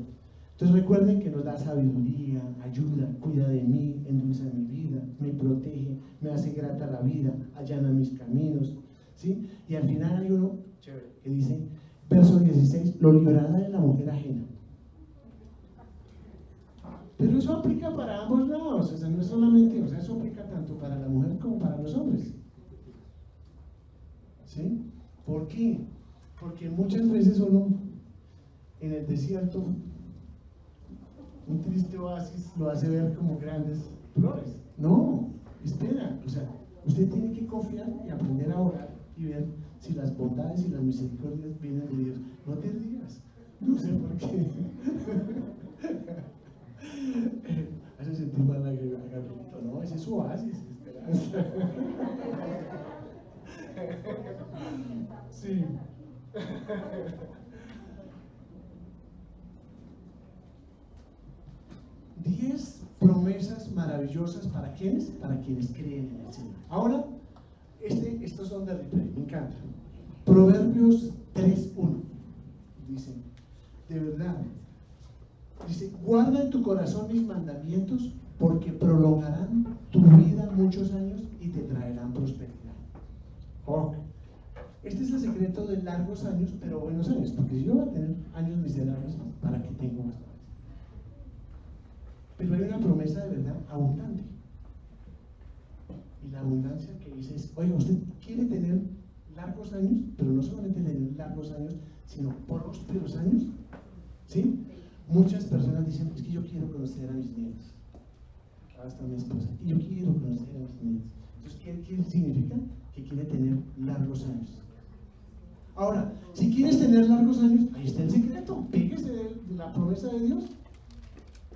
Entonces recuerden que nos da sabiduría, ayuda, cuida de mí, endulza mi vida, me protege, me hace grata la vida, allana mis caminos, ¿sí? Y al final hay uno chévere que dice, verso 16, lo librará de la mujer ajena. Pero eso aplica para ambos lados, o sea, no es solamente, o sea, eso aplica tanto para la mujer como para los hombres, ¿sí? ¿Por qué? Porque muchas veces uno en el desierto, un triste oasis lo hace ver como grandes flores. No, espera, o sea, usted tiene que confiar y aprender a orar y ver si las bondades y las misericordias vienen de Dios. No te rías, no sé por qué. Hace sentir mal a Gabrielito, no, ese es su oasis, esperanza. Sí. 10 promesas maravillosas para quienes, para quienes creen en el Señor. Ahora, estos son de replay, me encanta. Proverbios 3:1 dice, de verdad, dice, guarda en tu corazón mis mandamientos, porque prolongarán tu vida muchos años y te traerán prosperidad. Oh, este es el secreto de largos años, pero buenos años, porque si yo voy a tener años miserables, ¿para qué tengo más? Pero hay una promesa de verdad abundante. Y la abundancia que dice es, oiga, usted quiere tener largos años, pero no solamente tener largos años, sino prósperos años, ¿sí? Muchas personas dicen, es que yo quiero conocer a mis nietos. Hasta mi esposa, y yo quiero conocer a mis nietos. Entonces, ¿qué significa? Que quiere tener largos años. Ahora, si quieres tener largos años, ahí está el secreto, píguese de la promesa de Dios.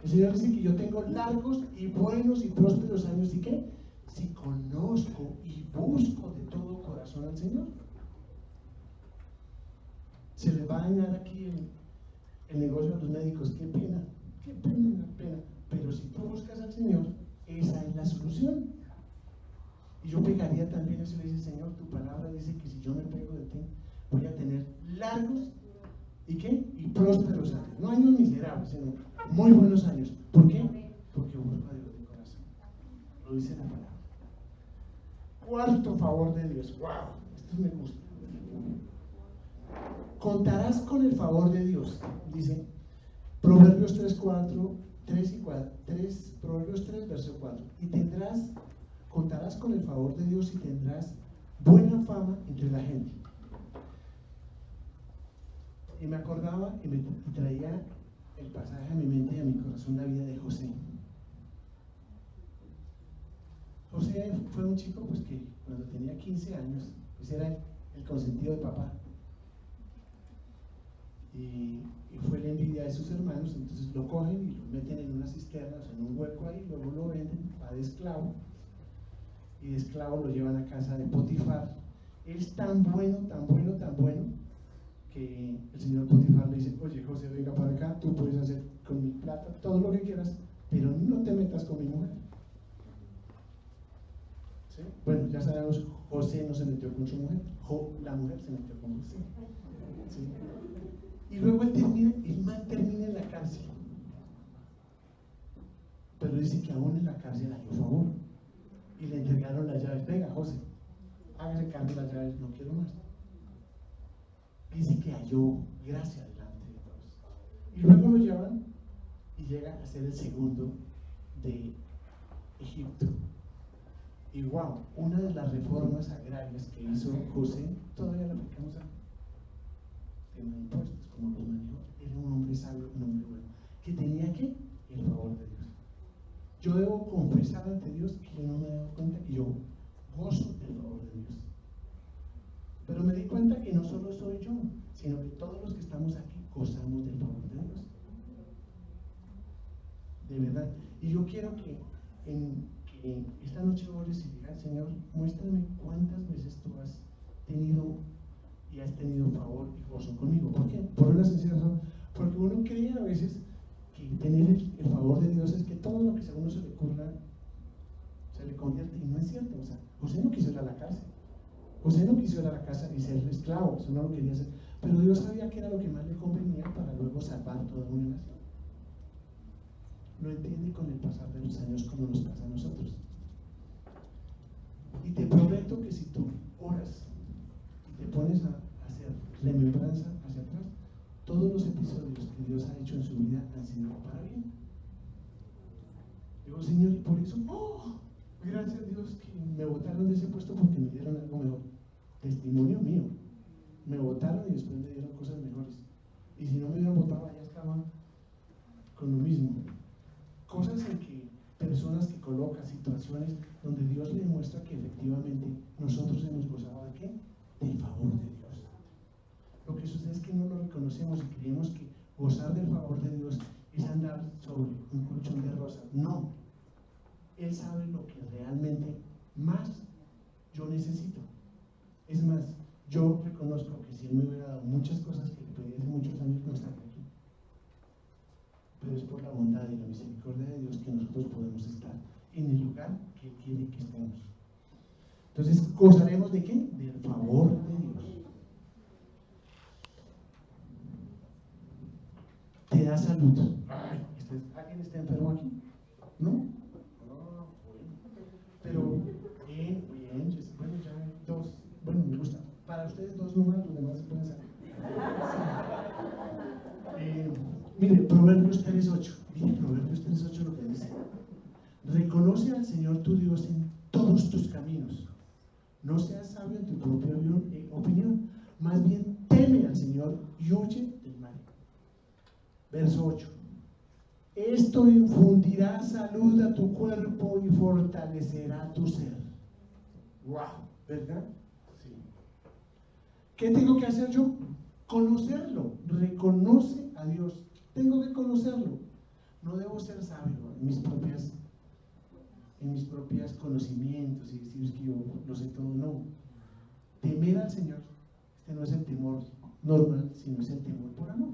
El Señor dice que yo tengo largos y buenos y prósperos años, ¿y qué? Si conozco y busco de todo corazón al Señor. Se les va a dañar aquí el negocio a los médicos, qué pena, pero si tú buscas al Señor, esa es la solución. Y yo pegaría también eso y le dice, Señor, tu palabra dice que si yo me pego de ti, voy a tener largos y ¿qué? Y prósperos años. No años miserables, sino muy buenos años. ¿Por qué? Porque busco a Dios de corazón. Lo dice la palabra. Cuarto favor de Dios. ¡Wow! Esto me gusta. Contarás con el favor de Dios. Dice Proverbios 3, 4, 3 y 4. Proverbios 3, verso 4. Y contarás con el favor de Dios y tendrás buena fama entre la gente. Y me acordaba y traía el pasaje a mi mente y a mi corazón, la vida de José. José fue un chico pues que cuando tenía 15 años, pues era el consentido de papá. Y fue la envidia de sus hermanos, entonces lo cogen y lo meten en una cisterna, o sea, en un hueco ahí, luego lo venden, va de esclavo, y de esclavo lo llevan a casa de Potifar. Él es tan bueno, que el señor Potifar le dice, oye José, venga para acá, tú puedes hacer con mi plata todo lo que quieras, pero no te metas con mi mujer. ¿Sí? Bueno, ya sabemos, José no se metió con su mujer, la mujer se metió con José. ¿Sí? Y luego el man termina en la cárcel. Pero dice que aún en la cárcel halló favor. Y le entregaron las llaves. Venga, José, hágase cargo de las llaves, no quiero más. Dice que halló gracia delante de todos. Y luego lo llevan y llega a ser el segundo de Egipto. Y wow, una de las reformas agrarias que hizo José, todavía la aplicamos aquí. Tema de impuestos, como los manejó. Era un hombre sabio, un hombre bueno, que tenía que el favor de Dios. Yo debo confesar ante Dios que yo no me he dado cuenta que yo gozo del favor de Dios. Pero me di cuenta que no solo soy yo, sino que todos los que estamos aquí gozamos del favor de Dios. De verdad. Y yo quiero que esta noche ores y digas, Señor, muéstrame cuántas veces tú has tenido y has tenido favor y gozo conmigo. ¿Por qué? Por una sencilla razón. Porque uno cree a veces que tener el favor de Dios es que todo lo que a uno se le ocurra se le convierte, y no es cierto. O sea, José no quiso ir a la cárcel. José no quiso ir a la casa y ser esclavo, eso no lo quería hacer. Pero Dios sabía que era lo que más le convenía para luego salvar toda una nación. Lo entiende con el pasar de los años como nos pasa a nosotros. Y te prometo que si tú oras y te pones a hacer remembranza hacia atrás, todos los episodios que Dios ha hecho en su vida han sido para bien. Digo, Señor, y por eso, gracias a Dios que me botaron de ese puesto porque me dieron algo mejor. Testimonio mío. Me botaron y después me dieron cosas mejores. Y si no me hubieran votado, ya estaba con lo mismo. Cosas en que personas que colocan situaciones donde Dios le muestra que efectivamente nosotros hemos gozado de ¿qué? Del favor de Dios. Lo que sucede es que no lo reconocemos y creemos que gozar del favor de Dios es andar sobre un colchón de rosas. No. Él sabe lo que realmente más yo necesito. Es más, yo reconozco que si Él me hubiera dado muchas cosas que le pedí hace muchos años, no estaría aquí. Pero es por la bondad y la misericordia de Dios que nosotros podemos estar en el lugar que Él quiere que estemos. Entonces, ¿gozaremos de qué? Del favor de Dios. Te da salud. ¿Alguien está enfermo aquí? ¿No? No, bueno. Pero, bien, bueno, ya hay dos. Bueno, me gusta. Para ustedes dos nomás, los demás se pueden salir. Mire, Proverbios 3.8. Mire, Proverbios 3.8 lo que dice. Reconoce al Señor tu Dios en todos tus caminos. No seas sabio en tu propia opinión. Más bien, teme al Señor y huye del mal. Verso 8. Esto infundirá salud a tu cuerpo y fortalecerá tu ser. ¡Wow! ¿Verdad? Sí. ¿Qué tengo que hacer yo? Conocerlo. Reconoce a Dios. Tengo que conocerlo. No debo ser sabio en mis propios conocimientos y decir que yo lo sé todo. No. Temer al Señor. Este no es el temor normal, sino es el temor por amor.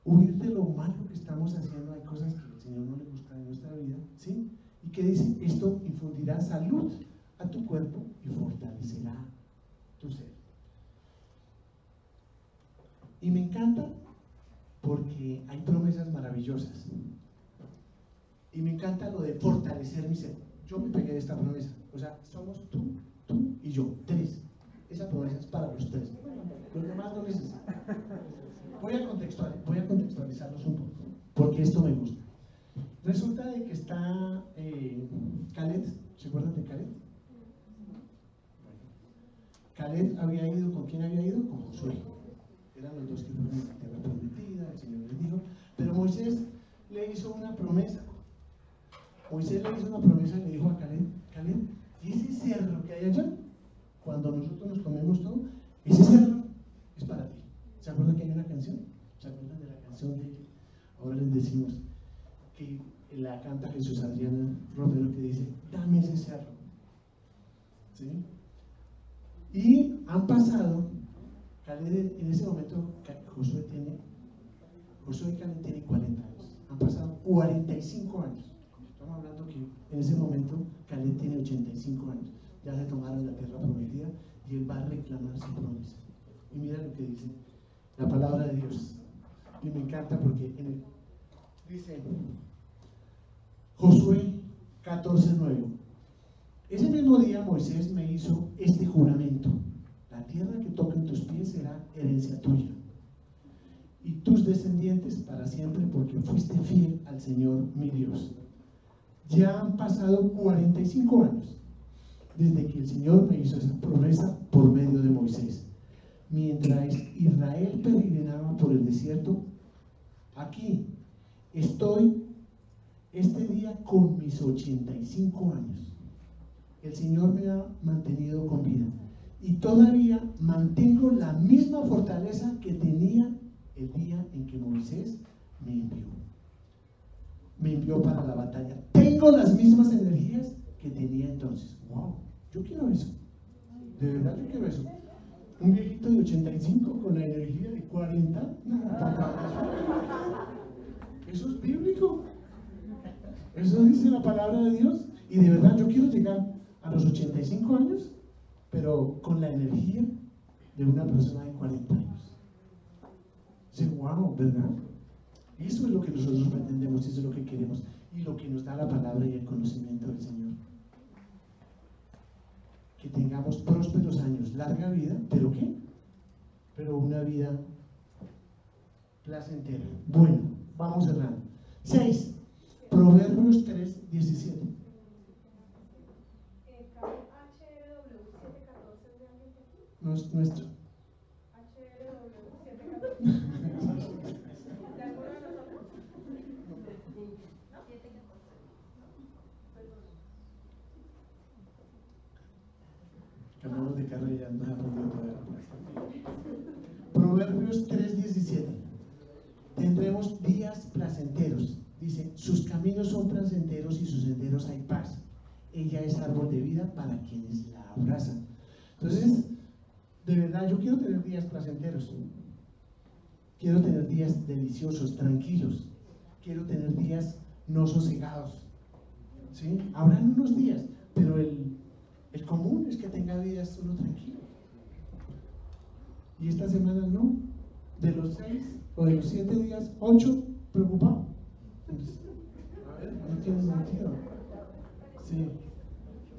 Huir de lo malo que estamos haciendo. Hay cosas que al Señor no le gustan en nuestra vida, ¿sí? Y que dice, esto infundirá salud a tu cuerpo y fortalecerá tu ser. Y me encanta porque hay promesas maravillosas. Y me encanta lo de fortalecer mi ser. Yo me pegué de esta promesa. O sea, somos tú y yo, tres. Esa promesa es para los tres. Los demás no necesitan. Voy a contextualizarlos un poco, porque esto me gusta. Resulta de que está Caleb, ¿se acuerdan de Caleb? Caleb había ido, ¿con quién había ido? Con Josué. Eran los dos que fueron a la tierra prometida, el Señor les dijo. Pero Moisés le hizo una promesa. Moisés le hizo una promesa y le dijo a Caleb, Caleb, ¿y ese cerro que hay allá? Cuando nosotros nos comemos todo, ese cerro es para ti. ¿Se acuerdan que hay una canción? ¿Se acuerdan de la canción de ahora les decimos que la canta Jesús Adriana Romero, que dice, dame ese cerro? ¿Sí? Y han pasado, Caleb, en ese momento Josué y Caleb tienen 40 años, han pasado 45 años. Estamos hablando que en ese momento Caleb tiene 85 años, ya se tomaron la tierra prometida y él va a reclamar su promesa. Y mira lo que dice la palabra de Dios. Y me encanta porque dice Josué 14:9. Ese mismo día Moisés me hizo este juramento: la tierra que toquen tus pies será herencia tuya y tus descendientes para siempre, porque fuiste fiel al Señor mi Dios. Ya han pasado 45 años desde que el Señor me hizo esa promesa por medio de Moisés. Mientras Israel peregrinaba por el desierto, aquí estoy este día con mis 85 años. El Señor me ha mantenido con vida y todavía mantengo la misma fortaleza que tenía el día en que Moisés me envió. Me envió para la batalla. Tengo las mismas energías que tenía entonces. ¡Wow! Yo quiero eso. De verdad yo quiero eso. Un viejito de 85 con la energía de 40. Eso es bíblico. Eso dice la palabra de Dios. Y de verdad yo quiero llegar a los 85 años, pero con la energía de una persona de 40 años. Dice, wow, ¿verdad? Eso es lo que nosotros pretendemos, eso es lo que queremos y lo que nos da la palabra y el conocimiento del Señor. Que tengamos prósperos años, larga vida, ¿pero qué? Pero una vida placentera. Bueno, vamos cerrando. 6. Proverbios 3:17. No es nuestro. Cambiamos de carro y ya nos aprendió todavía. Proverbios 3:17. Tendremos días placenteros. Dice, sus caminos son placenteros y sus senderos hay paz. Ella es árbol de vida para quienes la abrazan. Entonces, de verdad, yo quiero tener días placenteros. Quiero tener días deliciosos, tranquilos. Quiero tener días no sosegados. ¿Sí? Habrán unos días, pero el común es que tenga días uno tranquilo. Y esta semana no. De los 6 o de los 7 días, 8 preocupado. Entonces, a ver, no tiene sentido. Sí.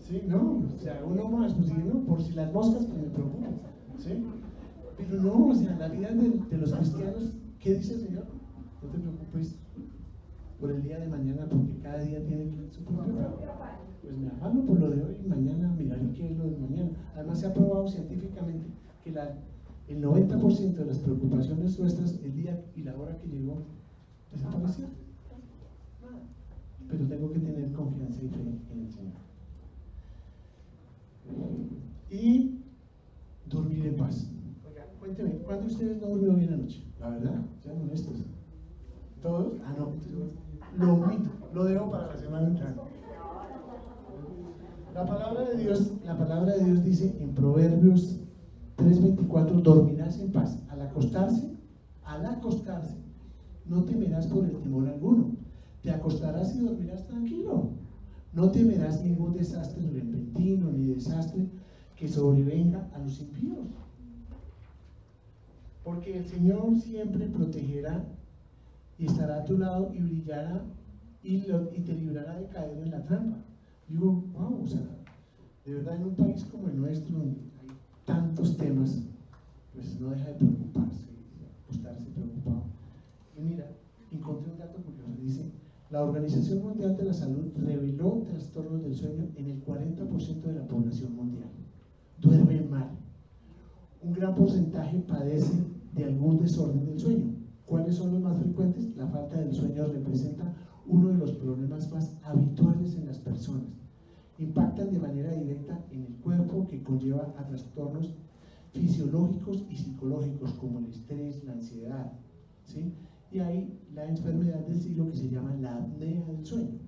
Sí, no, o sea, uno más, pues sí, no, por si las moscas, pues me preocupo. ¿Sí? Pero no, o sea, la vida de los cristianos, ¿qué dice el Señor? No te preocupes por el día de mañana, porque cada día tiene su propio plan. Pues me afano por lo de hoy y mañana miraré qué es lo de mañana. Además se ha probado científicamente que el 90% de las preocupaciones nuestras, el día y la hora que llegó, desaparecieron. Nada. Pero tengo que tener confianza y fe en el Señor. Y dormir en paz. Oiga, cuénteme, ¿cuándo ustedes no durmieron bien anoche? La verdad, sean honestos. ¿Todos? Ah, no, lo omito, lo dejo para la semana entrante. La palabra de Dios dice en Proverbios 3:24, dormirás en paz. Al acostarse, no temerás por el temor alguno. Te acostarás y dormirás tranquilo. No temerás ningún desastre repentino ni desastre que sobrevenga a los impíos. Porque el Señor siempre protegerá y estará a tu lado y brillará y te librará de caer en la trampa. Digo, wow, o sea, de verdad en un país como el nuestro, donde hay tantos temas, pues no deja de preocuparse, de estarse preocupado. Y mira, encontré un dato curioso, dice, la Organización Mundial de la Salud reveló trastornos del sueño en el 40% de la población mundial. Duermen mal. Un gran porcentaje padece de algún desorden del sueño. ¿Cuáles son los más frecuentes? La falta del sueño representa uno de los problemas más habituales en las personas. Impactan de manera directa en el cuerpo, que conlleva a trastornos fisiológicos y psicológicos como el estrés, la ansiedad, ¿sí? Y hay la enfermedad del siglo que se llama la apnea del sueño,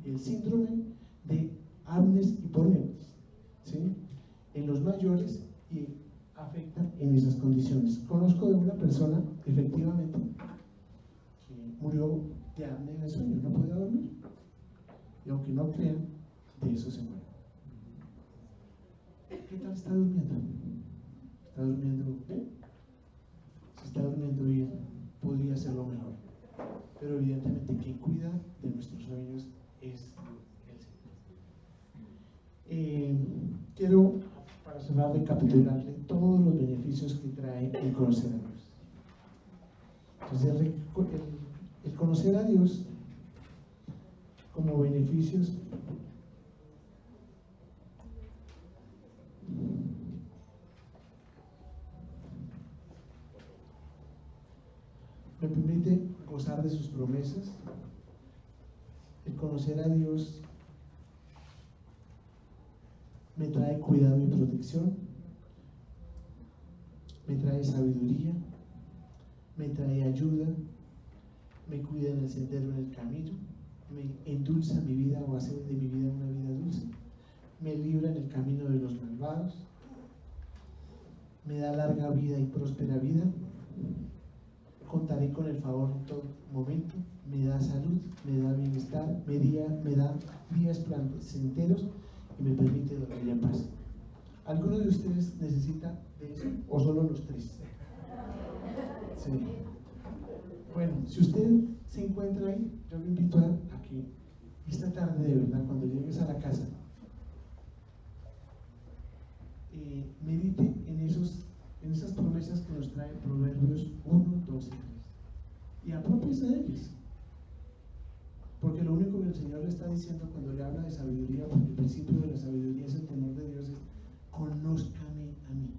el síndrome de apnes hiponemia, ¿sí? En los mayores y afecta en esas condiciones. Conozco de una persona, efectivamente, que murió de apnea del sueño, no podía dormir, y aunque no crean, de eso se muere. ¿Qué tal está durmiendo? ¿Está durmiendo bien? Si está durmiendo bien, podría hacerlo mejor. Pero evidentemente quien cuida de nuestros sueños es el Señor. Quiero, para cerrar, recapitularle todos los beneficios que trae el conocer a Dios. Entonces, el conocer a Dios como beneficios me permite gozar de sus promesas. El conocer a Dios me trae cuidado y protección, me trae sabiduría, me trae ayuda, me cuida en el sendero, en el camino, me endulza mi vida o hace de mi vida una vida dulce, me libra en el camino de los malvados, me da larga vida y próspera vida, contaré con el favor en todo momento, me da salud, me da bienestar, me da días placenteros y me permite dormir en paz. ¿Alguno de ustedes necesita de eso o solo los tres? Sí. Bueno, si usted se encuentra ahí, yo le invito a que esta tarde, de verdad, cuando llegues a la casa, medite en esas promesas que nos trae Proverbios 1, 2 y 3 y apropiese de ellas, porque lo único que el Señor le está diciendo cuando le habla de sabiduría, porque el principio de la sabiduría es el temor de Dios, es conózcame a mí.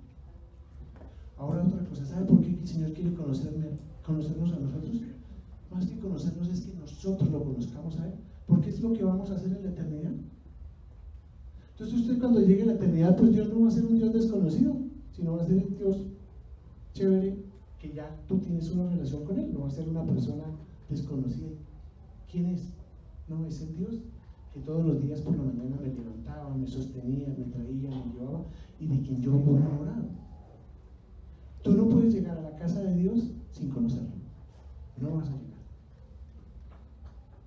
Ahora otra cosa, ¿sabe por qué el Señor quiere conocernos a nosotros? Más que conocernos es que nosotros lo conozcamos a Él, porque es lo que vamos a hacer en la eternidad. Entonces usted cuando llegue a la eternidad, pues Dios no va a ser un Dios desconocido, sino va a ser un Dios chévere, que ya tú tienes una relación con Él, no va a ser una persona desconocida. ¿Quién es? No, es el Dios que todos los días por la mañana me levantaba, me sostenía, me traía, me llevaba, y de quien yo vivo enamorado. Tú no puedes llegar a la casa de Dios sin conocerlo, no vas a llegar,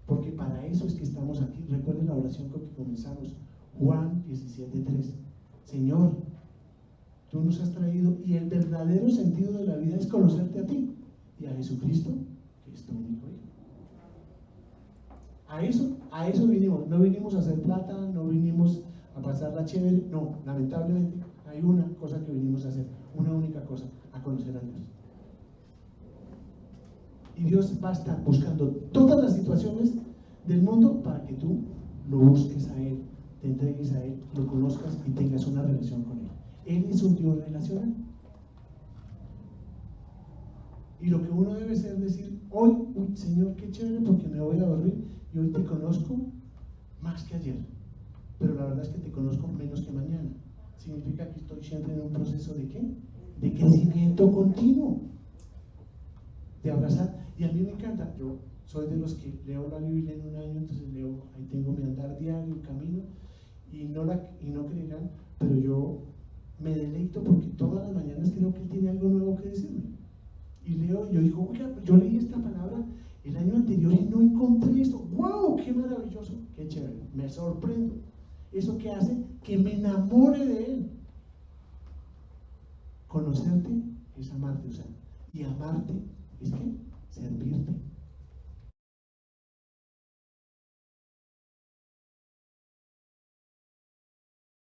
porque para eso es que estamos aquí. Recuerden la oración con que comenzamos, Juan 17:3. Señor, tú nos has traído, y el verdadero sentido de la vida es conocerte a ti y a Jesucristo, que es tu único Hijo. A eso vinimos. No vinimos a hacer plata, no vinimos a pasarla chévere, no, lamentablemente hay una cosa que vinimos a hacer, una única cosa, a conocer a Dios. Y Dios va a estar buscando todas las situaciones del mundo para que tú lo busques a Él, te entregues a Él, lo conozcas y tengas una relación con Él. Él es un Dios relacional. Y lo que uno debe hacer es decir, hoy, Señor, qué chévere, porque me voy a dormir y hoy te conozco más que ayer. Pero la verdad es que te conozco menos que mañana. Significa que estoy siempre en un proceso de ¿qué? De crecimiento continuo, de abrazar. Y a mí me encanta, yo soy de los que leo la Biblia en un año, entonces leo, ahí tengo mi andar diario, camino, y no creerán, pero yo me deleito porque todas las mañanas creo que Él tiene algo nuevo que decirme. Y leo, yo digo, oiga, yo leí esta palabra el año anterior y no encontré esto. ¡Wow! ¡Qué maravilloso! ¡Qué chévere! Me sorprendo. ¿Eso qué hace? Que me enamore de Él. Conocerte es amarte, o sea, y amarte es que servirte.